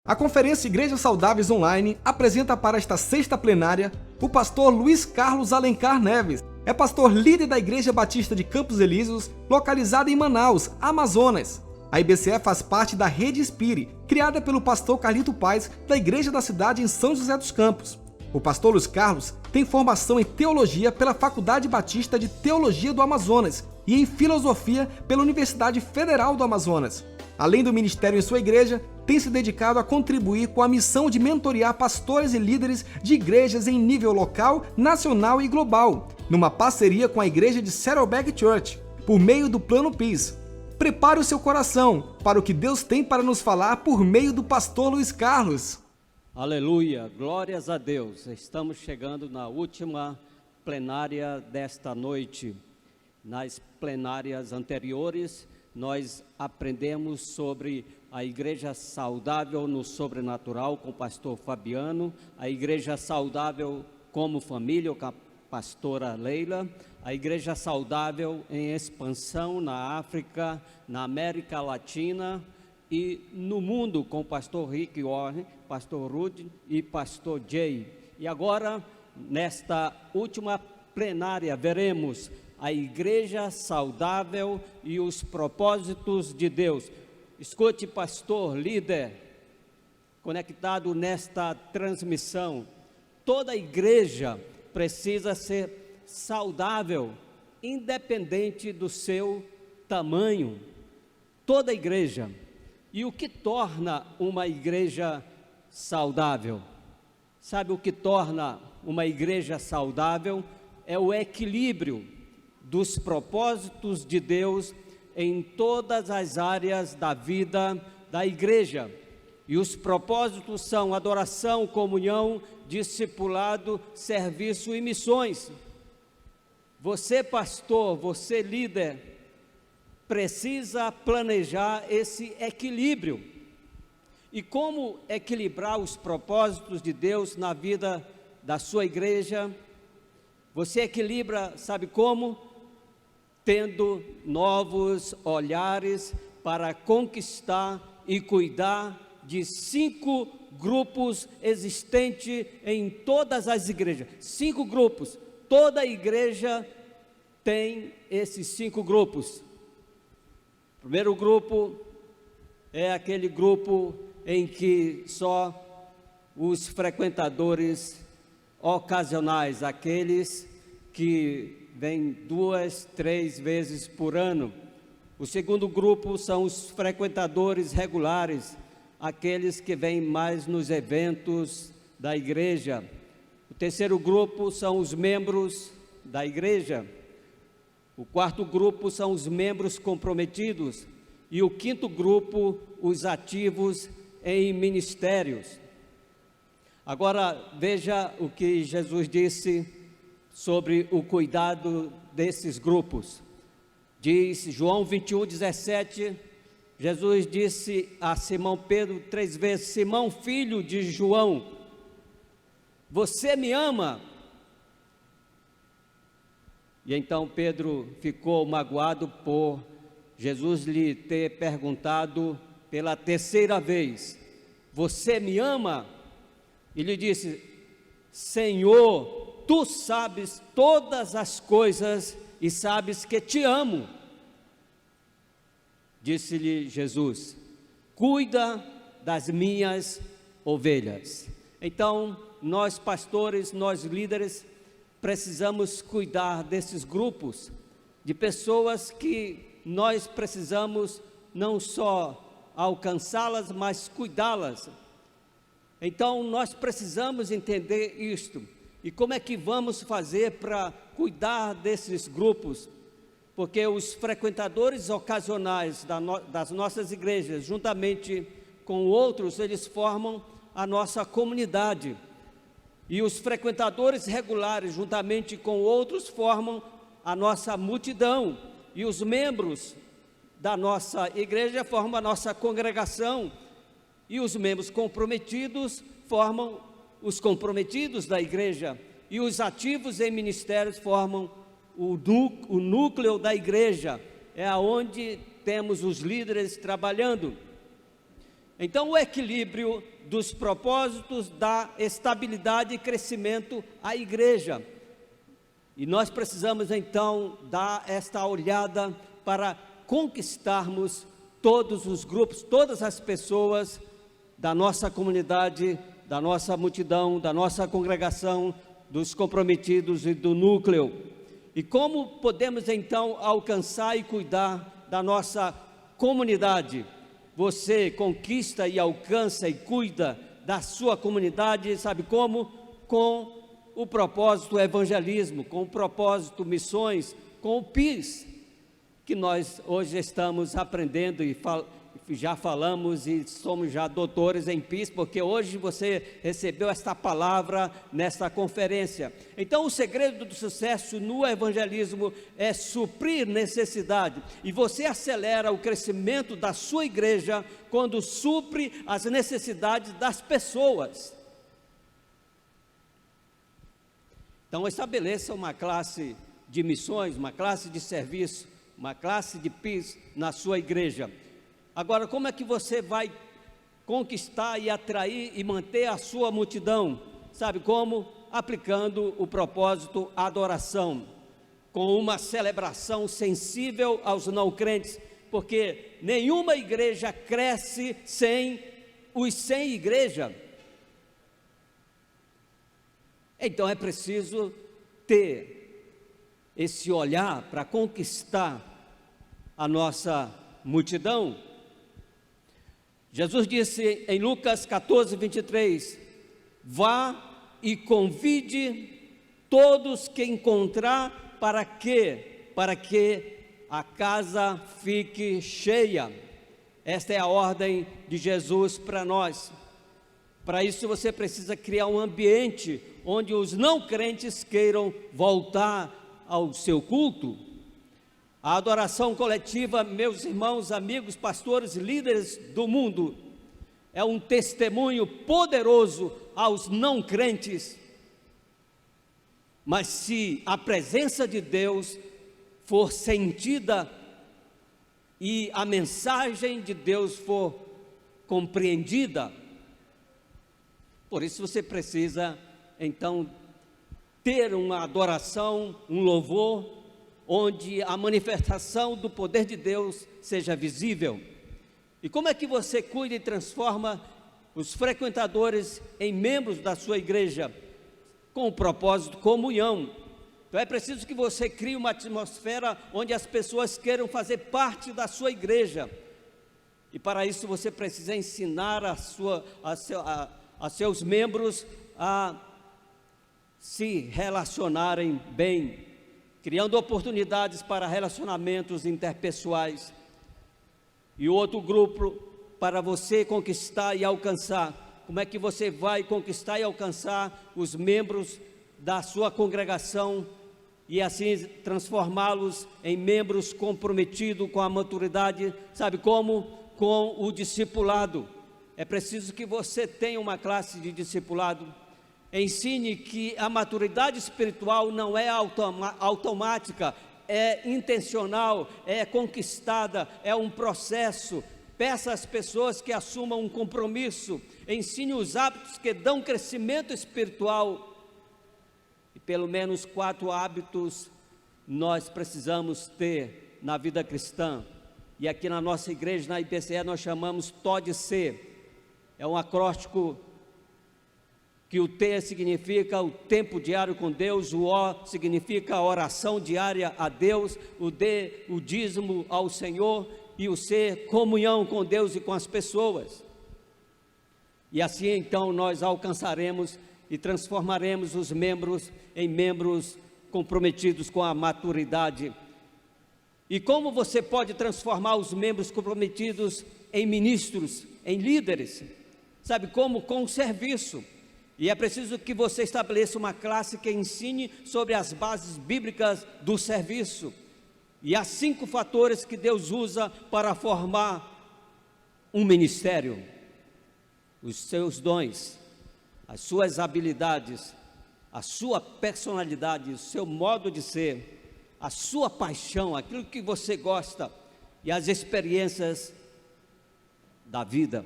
A Conferência Igrejas Saudáveis Online apresenta para esta sexta plenária o pastor Luiz Carlos Alencar Neves. É pastor líder da Igreja Batista de Campos Elíseos, localizada em Manaus, Amazonas. A IBCE faz parte da Rede Inspire, criada pelo pastor Carlito Paes, da Igreja da Cidade em São José dos Campos. O pastor Luiz Carlos tem formação em Teologia pela Faculdade Batista de Teologia do Amazonas e em Filosofia pela Universidade Federal do Amazonas. Além do ministério em sua igreja, tem se dedicado a contribuir com a missão de mentorear pastores e líderes de igrejas em nível local, nacional e global, numa parceria com a igreja de Saddleback Church, por meio do Plano Peace. Prepare o seu coração para o que Deus tem para nos falar por meio do pastor Luiz Carlos. Aleluia, glórias a Deus. Estamos chegando na última plenária desta noite. Nas plenárias anteriores, nós aprendemos sobre a igreja saudável no sobrenatural com o pastor Fabiano, a igreja saudável como família com a pastora Leila, a igreja saudável em expansão na África, na América Latina e no mundo com o pastor Rick Warren, pastor Rudy e pastor Jay. E agora, nesta última plenária, veremos a igreja saudável e os propósitos de Deus. Escute, pastor, líder, conectado nesta transmissão, toda igreja precisa ser saudável, independente do seu tamanho. Toda igreja. E o que torna uma igreja saudável? Sabe o que torna uma igreja saudável? É o equilíbrio dos propósitos de Deus em todas as áreas da vida da igreja. E os propósitos são adoração, comunhão, discipulado, serviço e missões. Você, pastor, você, líder, precisa planejar esse equilíbrio. E como equilibrar os propósitos de Deus na vida da sua igreja? Você equilibra, sabe como? Tendo novos olhares para conquistar e cuidar de 5 grupos existentes em todas as igrejas. 5 grupos. Toda igreja tem esses 5 grupos. O primeiro grupo é aquele grupo em que só os frequentadores ocasionais, aqueles que vêm 2, 3 vezes por ano. O segundo grupo são os frequentadores regulares, aqueles que vêm mais nos eventos da igreja. O terceiro grupo são os membros da igreja. O quarto grupo são os membros comprometidos. E o quinto grupo, os ativos em ministérios. Agora, veja o que Jesus disse sobre o cuidado desses grupos. Diz João 21:17, Jesus disse a Simão Pedro 3 vezes: Simão, filho de João, você me ama? E então Pedro ficou magoado por Jesus lhe ter perguntado pela terceira vez: você me ama? E lhe disse: Senhor, tu sabes todas as coisas e sabes que te amo. Disse-lhe Jesus: cuida das minhas ovelhas. Então, nós pastores, nós líderes, precisamos cuidar desses grupos de pessoas que nós precisamos não só alcançá-las, mas cuidá-las. Então, nós precisamos entender isto. E como é que vamos fazer para cuidar desses grupos? Porque os frequentadores ocasionais das nossas igrejas, juntamente com outros, eles formam a nossa comunidade. E os frequentadores regulares, juntamente com outros, formam a nossa multidão. E os membros da nossa igreja formam a nossa congregação. E os membros comprometidos formam os comprometidos da igreja, e os ativos em ministérios formam o núcleo da igreja, é aonde temos os líderes trabalhando. Então, o equilíbrio dos propósitos dá estabilidade e crescimento à igreja. E nós precisamos, então, dar esta olhada para conquistarmos todos os grupos, todas as pessoas da nossa comunidade, da nossa multidão, da nossa congregação, dos comprometidos e do núcleo. E como podemos, então, alcançar e cuidar da nossa comunidade? Você conquista e alcança e cuida da sua comunidade, sabe como? Com o propósito evangelismo, com o propósito missões, com o PIS, que nós hoje estamos aprendendo e já falamos e somos já doutores em PIS, porque hoje você recebeu esta palavra nesta conferência. Então, o segredo do sucesso no evangelismo é suprir necessidade, e você acelera o crescimento da sua igreja quando supre as necessidades das pessoas. Então, estabeleça uma classe de missões, uma classe de serviço, uma classe de PIS na sua igreja. Agora, como é que você vai conquistar e atrair e manter a sua multidão? Sabe como? Aplicando o propósito adoração, com uma celebração sensível aos não crentes, porque nenhuma igreja cresce sem os sem igreja. Então é preciso ter esse olhar para conquistar a nossa multidão. Jesus disse em Lucas 14, 23, vá e convide todos que encontrar, para que a casa fique cheia. Esta é a ordem de Jesus para nós. Para isso você precisa criar um ambiente onde os não crentes queiram voltar ao seu culto. A adoração coletiva, meus irmãos, amigos, pastores e líderes do mundo, é um testemunho poderoso aos não crentes. Mas se a presença de Deus for sentida e a mensagem de Deus for compreendida, por isso você precisa, então, ter uma adoração, um louvor, onde a manifestação do poder de Deus seja visível. E como é que você cuida e transforma os frequentadores em membros da sua igreja? Com o propósito comunhão. Então é preciso que você crie uma atmosfera onde as pessoas queiram fazer parte da sua igreja. E para isso você precisa ensinar a seus membros a se relacionarem bem, criando oportunidades para relacionamentos interpessoais. E outro grupo para você conquistar e alcançar. Como é que você vai conquistar e alcançar os membros da sua congregação e assim transformá-los em membros comprometidos com a maturidade? Sabe como? Com o discipulado. É preciso que você tenha uma classe de discipulado. Ensine que a maturidade espiritual não é automática, é intencional, é conquistada, é um processo. Peça às pessoas que assumam um compromisso, ensine os hábitos que dão crescimento espiritual. E pelo menos 4 hábitos nós precisamos ter na vida cristã. E aqui na nossa igreja, na IPCE, nós chamamos TODC. É um acróstico que o T significa o tempo diário com Deus, o O significa a oração diária a Deus, o D, o dízimo ao Senhor, e o C, comunhão com Deus e com as pessoas. E assim então nós alcançaremos e transformaremos os membros em membros comprometidos com a maturidade. E como você pode transformar os membros comprometidos em ministros, em líderes? Sabe como? Com o serviço. E é preciso que você estabeleça uma classe que ensine sobre as bases bíblicas do serviço. E há 5 fatores que Deus usa para formar um ministério: os seus dons, as suas habilidades, a sua personalidade, o seu modo de ser, a sua paixão, aquilo que você gosta, e as experiências da vida.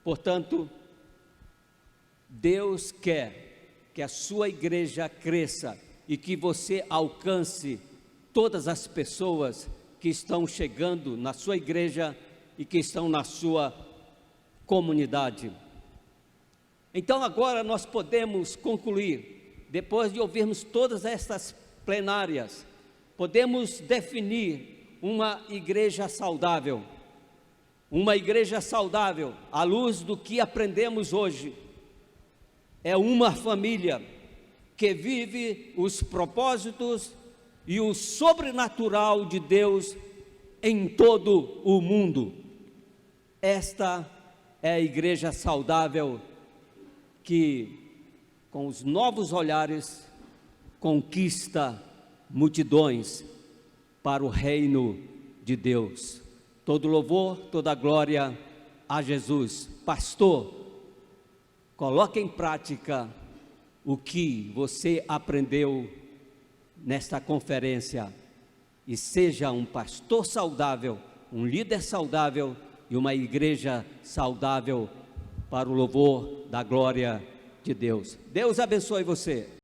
Portanto, Deus quer que a sua igreja cresça e que você alcance todas as pessoas que estão chegando na sua igreja e que estão na sua comunidade. Então agora nós podemos concluir, depois de ouvirmos todas estas plenárias, podemos definir uma igreja saudável. Uma igreja saudável, à luz do que aprendemos hoje, é uma família que vive os propósitos e o sobrenatural de Deus em todo o mundo. Esta é a igreja saudável que, com os novos olhares, conquista multidões para o reino de Deus. Todo louvor, toda glória a Jesus. Pastor, coloque em prática o que você aprendeu nesta conferência e seja um pastor saudável, um líder saudável e uma igreja saudável para o louvor da glória de Deus. Deus abençoe você.